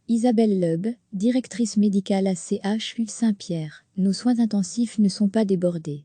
Isabelle Leub, directrice médicale à CHU Saint-Pierre. Nos soins intensifs ne sont pas débordés.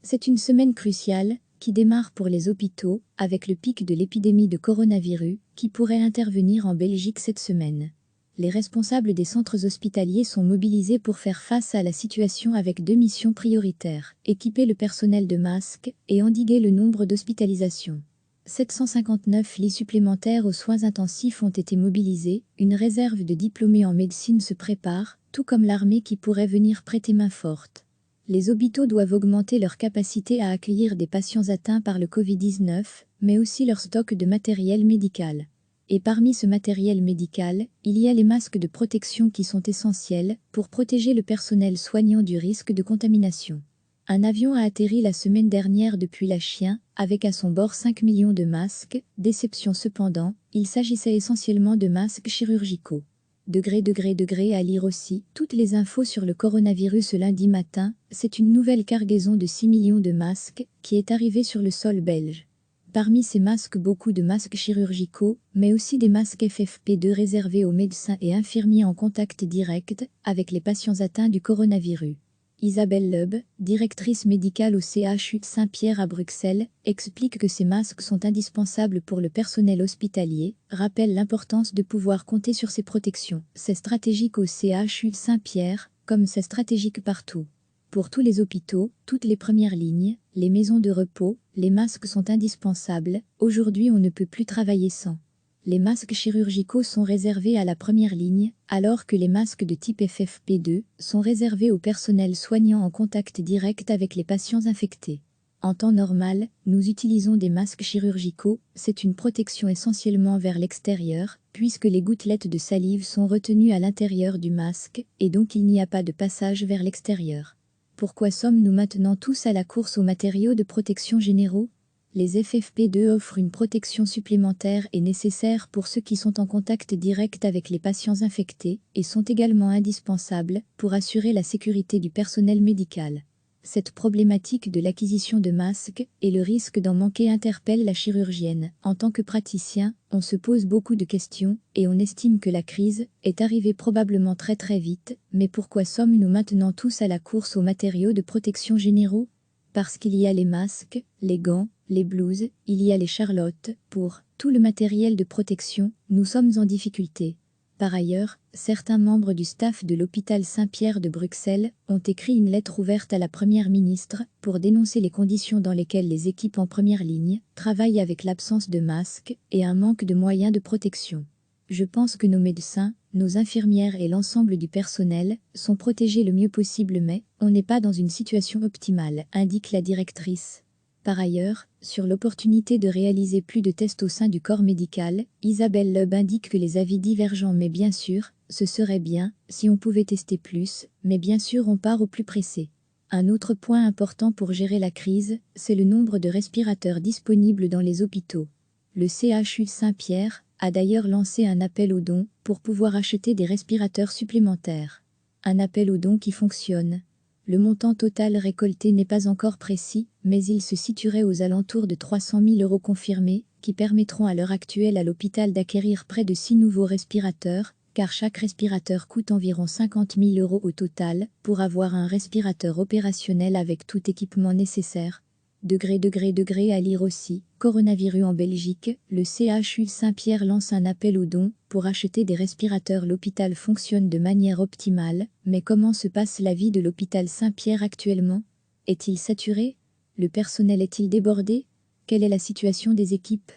C'est une semaine cruciale qui démarre pour les hôpitaux avec le pic de l'épidémie de coronavirus qui pourrait intervenir en Belgique cette semaine. Les responsables des centres hospitaliers sont mobilisés pour faire face à la situation avec deux missions prioritaires: équiper le personnel de masques et endiguer le nombre d'hospitalisations. 759 lits supplémentaires aux soins intensifs ont été mobilisés, une réserve de diplômés en médecine se prépare, tout comme l'armée qui pourrait venir prêter main forte. Les hôpitaux doivent augmenter leur capacité à accueillir des patients atteints par le Covid-19, mais aussi leur stock de matériel médical. Et parmi ce matériel médical, il y a les masques de protection qui sont essentiels pour protéger le personnel soignant du risque de contamination. Un avion a atterri la semaine dernière depuis la Chine, avec à son bord 5 millions de masques. Déception cependant, il s'agissait essentiellement de masques chirurgicaux. À lire aussi toutes les infos sur le coronavirus ce lundi matin. C'est une nouvelle cargaison de 6 millions de masques qui est arrivée sur le sol belge. Parmi ces masques, beaucoup de masques chirurgicaux, mais aussi des masques FFP2 réservés aux médecins et infirmiers en contact direct avec les patients atteints du coronavirus. Isabelle Leub, directrice médicale au CHU Saint-Pierre à Bruxelles, explique que ces masques sont indispensables pour le personnel hospitalier, rappelle l'importance de pouvoir compter sur ces protections. C'est stratégique au CHU Saint-Pierre, comme c'est stratégique partout. Pour tous les hôpitaux, toutes les premières lignes, les maisons de repos, les masques sont indispensables. Aujourd'hui, on ne peut plus travailler sans. Les masques chirurgicaux sont réservés à la première ligne, alors que les masques de type FFP2 sont réservés au personnel soignant en contact direct avec les patients infectés. En temps normal, nous utilisons des masques chirurgicaux, c'est une protection essentiellement vers l'extérieur, puisque les gouttelettes de salive sont retenues à l'intérieur du masque, et donc il n'y a pas de passage vers l'extérieur. Pourquoi sommes-nous maintenant tous à la course aux matériaux de protection généraux ? Les FFP2 offrent une protection supplémentaire et nécessaire pour ceux qui sont en contact direct avec les patients infectés et sont également indispensables pour assurer la sécurité du personnel médical. Cette problématique de l'acquisition de masques et le risque d'en manquer interpelle la chirurgienne. En tant que praticien, on se pose beaucoup de questions et on estime que la crise est arrivée probablement très vite, mais pourquoi sommes-nous maintenant tous à la course aux matériaux de protection généraux ? Parce qu'il y a les masques, les gants, les blouses, il y a les charlottes. Pour tout le matériel de protection, nous sommes en difficulté. Par ailleurs, certains membres du staff de l'hôpital Saint-Pierre de Bruxelles ont écrit une lettre ouverte à la Première ministre pour dénoncer les conditions dans lesquelles les équipes en première ligne travaillent avec l'absence de masques et un manque de moyens de protection. Je pense que nos médecins, nos infirmières et l'ensemble du personnel sont protégés le mieux possible, mais on n'est pas dans une situation optimale, indique la directrice. Par ailleurs, sur l'opportunité de réaliser plus de tests au sein du corps médical, Isabelle Leub indique que les avis divergents, mais bien sûr, ce serait bien si on pouvait tester plus, mais bien sûr on part au plus pressé. Un autre point important pour gérer la crise, c'est le nombre de respirateurs disponibles dans les hôpitaux. Le CHU Saint-Pierre a d'ailleurs lancé un appel aux dons pour pouvoir acheter des respirateurs supplémentaires. Un appel aux dons qui fonctionne. Le montant total récolté n'est pas encore précis, mais il se situerait aux alentours de 300 000 € confirmés, qui permettront à l'heure actuelle à l'hôpital d'acquérir près de 6 nouveaux respirateurs, car chaque respirateur coûte environ 50 000 € au total, pour avoir un respirateur opérationnel avec tout équipement nécessaire. À lire aussi, coronavirus en Belgique, le CHU Saint-Pierre lance un appel aux dons pour acheter des respirateurs. L'hôpital fonctionne de manière optimale, mais comment se passe la vie de l'hôpital Saint-Pierre actuellement? Est-il saturé? Le personnel est-il débordé? Quelle est la situation des équipes?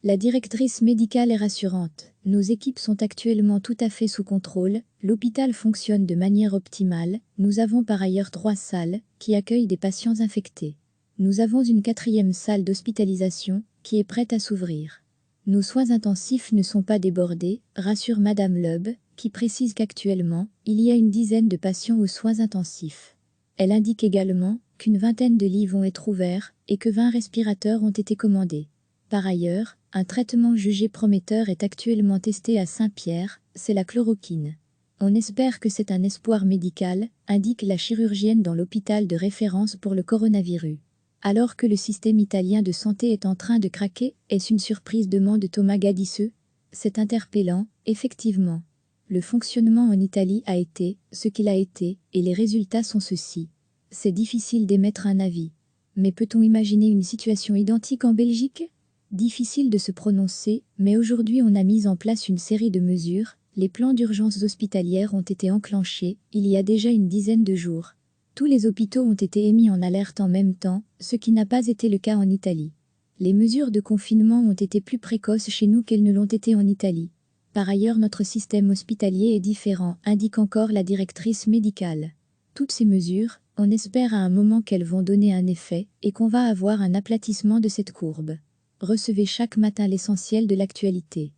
La directrice médicale est rassurante. Nos équipes sont actuellement tout à fait sous contrôle, l'hôpital fonctionne de manière optimale, nous avons par ailleurs 3 salles qui accueillent des patients infectés. Nous avons une 4e salle d'hospitalisation qui est prête à s'ouvrir. Nos soins intensifs ne sont pas débordés, rassure Madame Leub, qui précise qu'actuellement, il y a une dizaine de patients aux soins intensifs. Elle indique également qu'une vingtaine de lits vont être ouverts et que 20 respirateurs ont été commandés. Par ailleurs, un traitement jugé prometteur est actuellement testé à Saint-Pierre, c'est la chloroquine. On espère que c'est un espoir médical, indique la chirurgienne dans l'hôpital de référence pour le coronavirus. Alors que le système italien de santé est en train de craquer, est-ce une surprise, demande Thomas Gadisseux? C'est interpellant, effectivement. Le fonctionnement en Italie a été ce qu'il a été, et les résultats sont ceux-ci. C'est difficile d'émettre un avis. Mais peut-on imaginer une situation identique en Belgique? Difficile de se prononcer, mais aujourd'hui on a mis en place une série de mesures. Les plans d'urgence hospitalières ont été enclenchés il y a déjà une dizaine de jours. Tous les hôpitaux ont été émis en alerte en même temps, ce qui n'a pas été le cas en Italie. Les mesures de confinement ont été plus précoces chez nous qu'elles ne l'ont été en Italie. Par ailleurs, notre système hospitalier est différent, indique encore la directrice médicale. Toutes ces mesures, on espère à un moment qu'elles vont donner un effet et qu'on va avoir un aplatissement de cette courbe. Recevez chaque matin l'essentiel de l'actualité.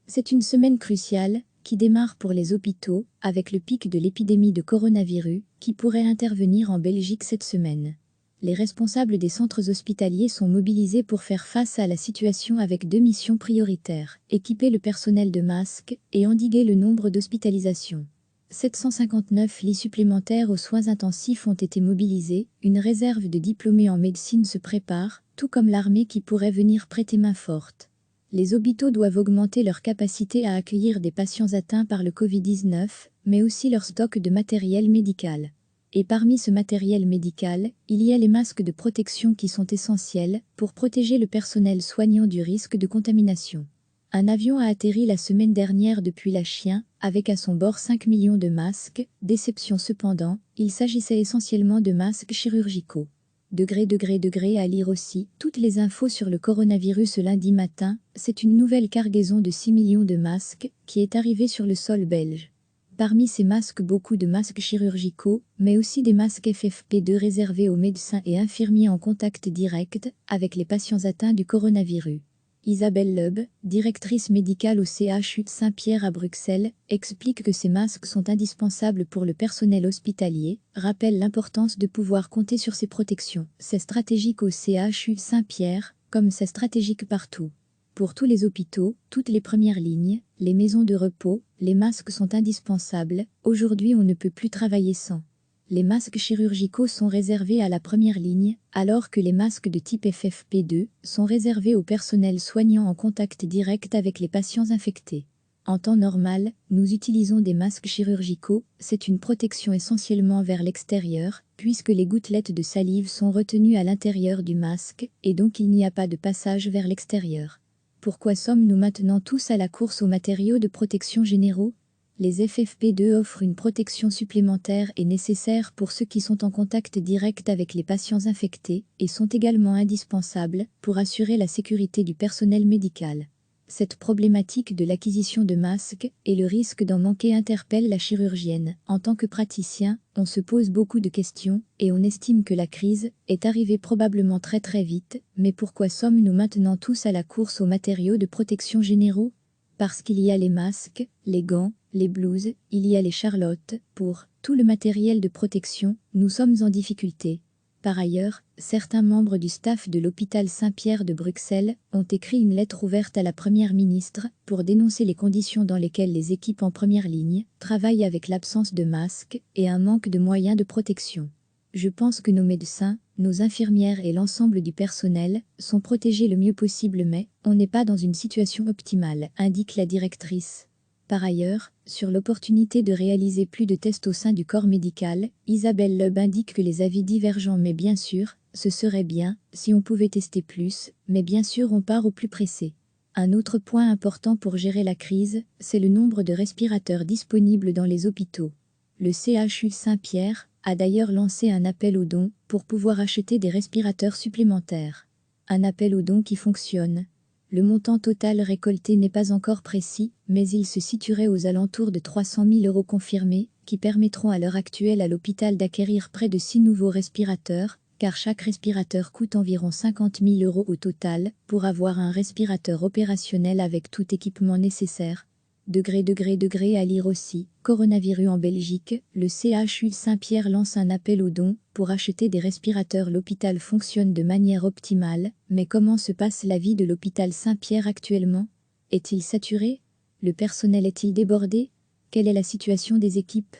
C'est une semaine cruciale qui démarre pour les hôpitaux avec le pic de l'épidémie de coronavirus qui pourrait intervenir en Belgique cette semaine. Les responsables des centres hospitaliers sont mobilisés pour faire face à la situation avec 2 missions prioritaires, équiper le personnel de masques et endiguer le nombre d'hospitalisations. 759 lits supplémentaires aux soins intensifs ont été mobilisés, une réserve de diplômés en médecine se prépare, tout comme l'armée qui pourrait venir prêter main forte. Les hôpitaux doivent augmenter leur capacité à accueillir des patients atteints par le Covid-19, mais aussi leur stock de matériel médical. Et parmi ce matériel médical, il y a les masques de protection qui sont essentiels pour protéger le personnel soignant du risque de contamination. Un avion a atterri la semaine dernière depuis la Chine, avec à son bord 5 millions de masques. Déception cependant, il s'agissait essentiellement de masques chirurgicaux. Degré à lire aussi, toutes les infos sur le coronavirus ce lundi matin, c'est une nouvelle cargaison de 6 millions de masques qui est arrivée sur le sol belge. Parmi ces masques, beaucoup de masques chirurgicaux, mais aussi des masques FFP2 réservés aux médecins et infirmiers en contact direct avec les patients atteints du coronavirus. Isabelle Leub, directrice médicale au CHU de Saint-Pierre à Bruxelles, explique que ces masques sont indispensables pour le personnel hospitalier, rappelle l'importance de pouvoir compter sur ces protections. C'est stratégique au CHU de Saint-Pierre, comme c'est stratégique partout. Pour tous les hôpitaux, toutes les premières lignes, les maisons de repos, les masques sont indispensables. Aujourd'hui, on ne peut plus travailler sans. Les masques chirurgicaux sont réservés à la première ligne, alors que les masques de type FFP2 sont réservés au personnel soignant en contact direct avec les patients infectés. En temps normal, nous utilisons des masques chirurgicaux, c'est une protection essentiellement vers l'extérieur, puisque les gouttelettes de salive sont retenues à l'intérieur du masque, et donc il n'y a pas de passage vers l'extérieur. Pourquoi sommes-nous maintenant tous à la course aux matériaux de protection généraux? Les FFP2 offrent une protection supplémentaire et nécessaire pour ceux qui sont en contact direct avec les patients infectés et sont également indispensables pour assurer la sécurité du personnel médical. Cette problématique de l'acquisition de masques et le risque d'en manquer interpelle la chirurgienne. En tant que praticien, on se pose beaucoup de questions et on estime que la crise est arrivée probablement très vite, mais pourquoi sommes-nous maintenant tous à la course aux matériaux de protection généraux? Parce qu'il y a les masques, les gants, les blouses, il y a les charlottes, pour tout le matériel de protection, nous sommes en difficulté. Par ailleurs, certains membres du staff de l'hôpital Saint-Pierre de Bruxelles ont écrit une lettre ouverte à la Première ministre pour dénoncer les conditions dans lesquelles les équipes en première ligne travaillent avec l'absence de masques et un manque de moyens de protection. Je pense que nos médecins, nos infirmières et l'ensemble du personnel sont protégés le mieux possible mais on n'est pas dans une situation optimale, indique la directrice. Par ailleurs, sur l'opportunité de réaliser plus de tests au sein du corps médical, Isabelle Leub indique que les avis divergents mais bien sûr, ce serait bien si on pouvait tester plus, mais bien sûr on part au plus pressé. Un autre point important pour gérer la crise, c'est le nombre de respirateurs disponibles dans les hôpitaux. Le CHU Saint-Pierre a d'ailleurs lancé un appel aux dons pour pouvoir acheter des respirateurs supplémentaires. Un appel aux dons qui fonctionne. Le montant total récolté n'est pas encore précis, mais il se situerait aux alentours de 300 000 € confirmés, qui permettront à l'heure actuelle à l'hôpital d'acquérir près de 6 nouveaux respirateurs, car chaque respirateur coûte environ 50 000 € au total, pour avoir un respirateur opérationnel avec tout équipement nécessaire. À lire aussi, coronavirus en Belgique, le CHU Saint-Pierre lance un appel aux dons pour acheter des respirateurs. L'hôpital fonctionne de manière optimale, mais comment se passe la vie de l'hôpital Saint-Pierre actuellement? Est-il saturé? Le personnel est-il débordé? Quelle est la situation des équipes?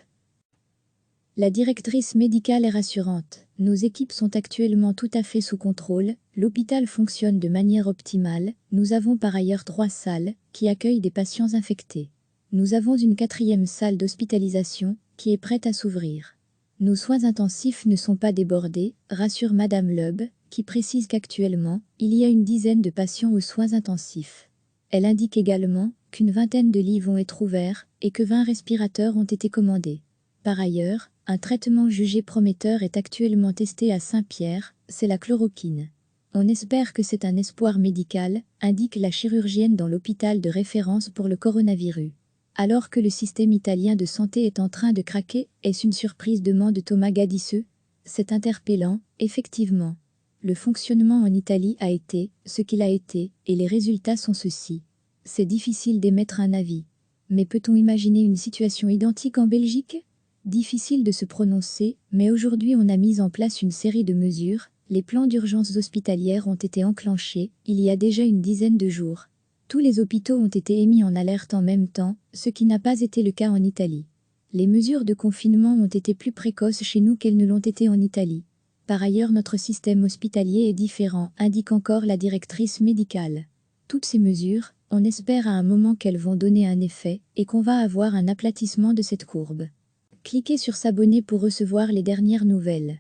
La directrice médicale est rassurante. Nos équipes sont actuellement tout à fait sous contrôle, l'hôpital fonctionne de manière optimale, nous avons par ailleurs 3 salles qui accueillent des patients infectés. Nous avons une 4e salle d'hospitalisation qui est prête à s'ouvrir. Nos soins intensifs ne sont pas débordés, rassure Madame Loeb, qui précise qu'actuellement, il y a une dizaine de patients aux soins intensifs. Elle indique également qu'une 20aine de lits vont être ouverts et que 20 respirateurs ont été commandés. Par ailleurs, un traitement jugé prometteur est actuellement testé à Saint-Pierre, c'est la chloroquine. On espère que c'est un espoir médical, indique la chirurgienne dans l'hôpital de référence pour le coronavirus. Alors que le système italien de santé est en train de craquer, est-ce une surprise, demande Thomas Gadisseux? C'est interpellant, effectivement. Le fonctionnement en Italie a été ce qu'il a été, et les résultats sont ceux-ci. C'est difficile d'émettre un avis. Mais peut-on imaginer une situation identique en Belgique? Difficile de se prononcer, mais aujourd'hui on a mis en place une série de mesures, les plans d'urgence hospitalières ont été enclenchés, il y a déjà une dizaine de jours. Tous les hôpitaux ont été émis en alerte en même temps, ce qui n'a pas été le cas en Italie. Les mesures de confinement ont été plus précoces chez nous qu'elles ne l'ont été en Italie. Par ailleurs, notre système hospitalier est différent, indique encore la directrice médicale. Toutes ces mesures, on espère à un moment qu'elles vont donner un effet et qu'on va avoir un aplatissement de cette courbe. Cliquez sur s'abonner pour recevoir les dernières nouvelles.